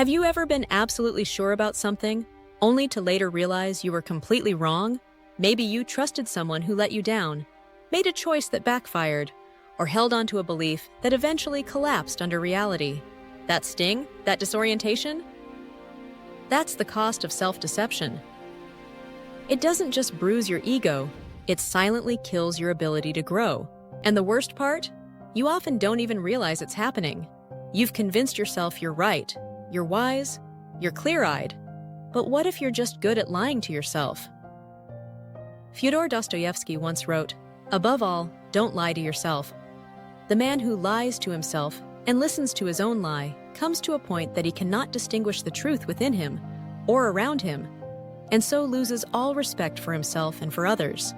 Have you ever been absolutely sure about something, only to later realize you were completely wrong? Maybe you trusted someone who let you down, made a choice that backfired, or held onto a belief that eventually collapsed under reality. That sting, that disorientation? That's the cost of self-deception. It doesn't just bruise your ego, it silently kills your ability to grow. And the worst part? You often don't even realize it's happening. You've convinced yourself you're right, you're wise, you're clear-eyed. But what if you're just good at lying to yourself? Fyodor Dostoevsky once wrote, "Above all, don't lie to yourself." The man who lies to himself and listens to his own lie comes to a point that he cannot distinguish the truth within him or around him, and so loses all respect for himself and for others.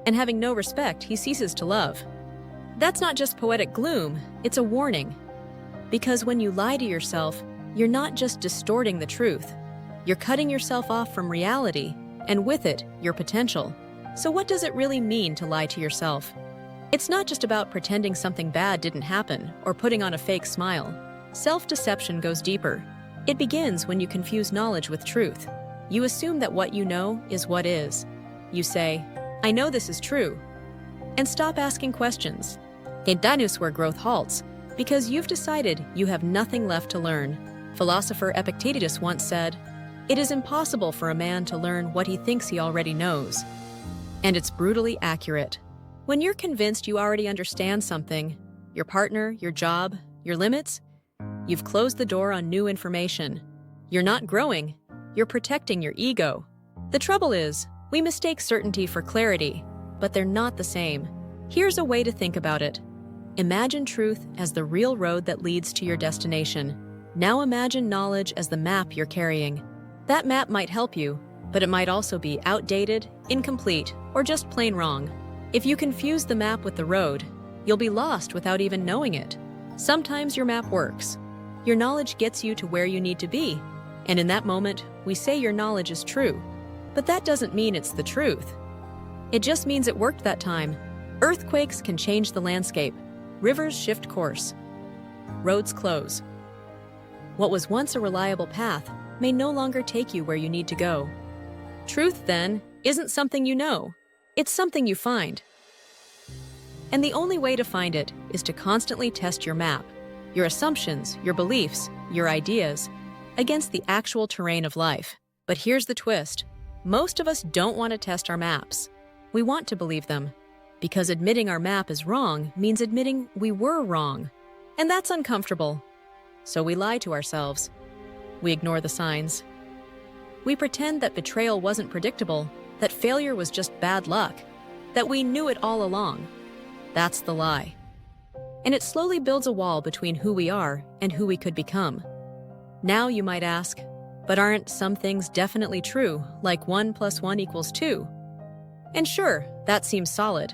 And having no respect, he ceases to love. That's not just poetic gloom, it's a warning. Because when you lie to yourself, you're not just distorting the truth, you're cutting yourself off from reality, and with it, your potential. So what does it really mean to lie to yourself? It's not just about pretending something bad didn't happen or putting on a fake smile. Self-deception goes deeper. It begins when you confuse knowledge with truth. You assume that what you know is what is. You say, "I know this is true," and stop asking questions. And that is where growth halts, because you've decided you have nothing left to learn. Philosopher Epictetus once said, "It is impossible for a man to learn what he thinks he already knows." And it's brutally accurate. When you're convinced you already understand something, your partner, your job, your limits, you've closed the door on new information. You're not growing, you're protecting your ego. The trouble is, we mistake certainty for clarity, but they're not the same. Here's a way to think about it. Imagine truth as the real road that leads to your destination. Now imagine knowledge as the map you're carrying. That map might help you, but it might also be outdated, incomplete, or just plain wrong. If you confuse the map with the road, you'll be lost without even knowing it. Sometimes your map works. Your knowledge gets you to where you need to be, and in that moment, we say your knowledge is true. But that doesn't mean it's the truth. It just means it worked that time. Earthquakes can change the landscape. Rivers shift course. Roads close. What was once a reliable path may no longer take you where you need to go. Truth, then, isn't something you know. It's something you find. And the only way to find it is to constantly test your map, your assumptions, your beliefs, your ideas, against the actual terrain of life. But here's the twist. Most of us don't want to test our maps. We want to believe them, because admitting our map is wrong means admitting we were wrong. And that's uncomfortable. So we lie to ourselves. We ignore the signs. We pretend that betrayal wasn't predictable, that failure was just bad luck, that we knew it all along. That's the lie. And it slowly builds a wall between who we are and who we could become. Now you might ask, but aren't some things definitely true, like 1 + 1 = 2? And sure, that seems solid,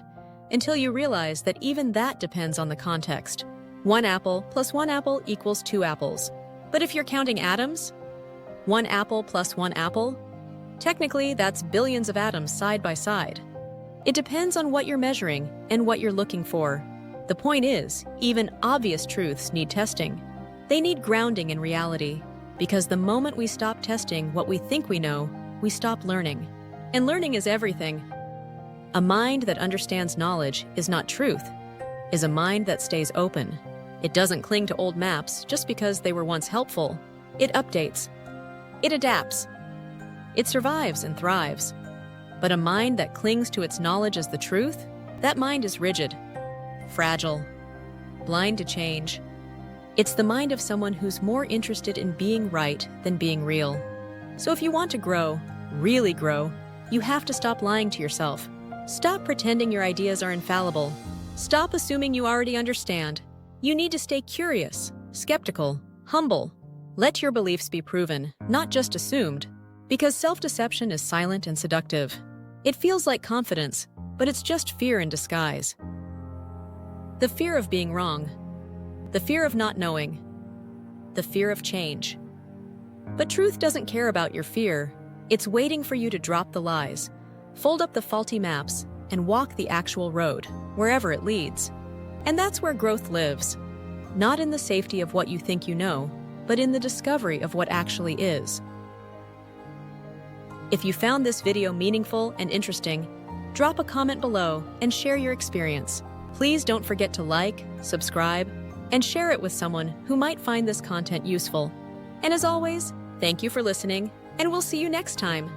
until you realize that even that depends on the context. 1 apple + 1 apple = 2 apples. But if you're counting atoms, 1 apple + 1 apple, technically that's billions of atoms side by side. It depends on what you're measuring and what you're looking for. The point is, even obvious truths need testing. They need grounding in reality, because the moment we stop testing what we think we know, we stop learning. And learning is everything. A mind that understands knowledge is not truth, is a mind that stays open. It doesn't cling to old maps just because they were once helpful. It updates. It adapts. It survives and thrives. But a mind that clings to its knowledge as the truth, that mind is rigid, fragile, blind to change. It's the mind of someone who's more interested in being right than being real. So if you want to grow, really grow, you have to stop lying to yourself. Stop pretending your ideas are infallible. Stop assuming you already understand. You need to stay curious, skeptical, humble. Let your beliefs be proven, not just assumed. Because self-deception is silent and seductive. It feels like confidence, but it's just fear in disguise. The fear of being wrong. The fear of not knowing. The fear of change. But truth doesn't care about your fear. It's waiting for you to drop the lies, fold up the faulty maps, and walk the actual road, wherever it leads. And that's where growth lives. Not in the safety of what you think you know, but in the discovery of what actually is. If you found this video meaningful and interesting, drop a comment below and share your experience. Please don't forget to like, subscribe, and share it with someone who might find this content useful. And as always, thank you for listening, and we'll see you next time.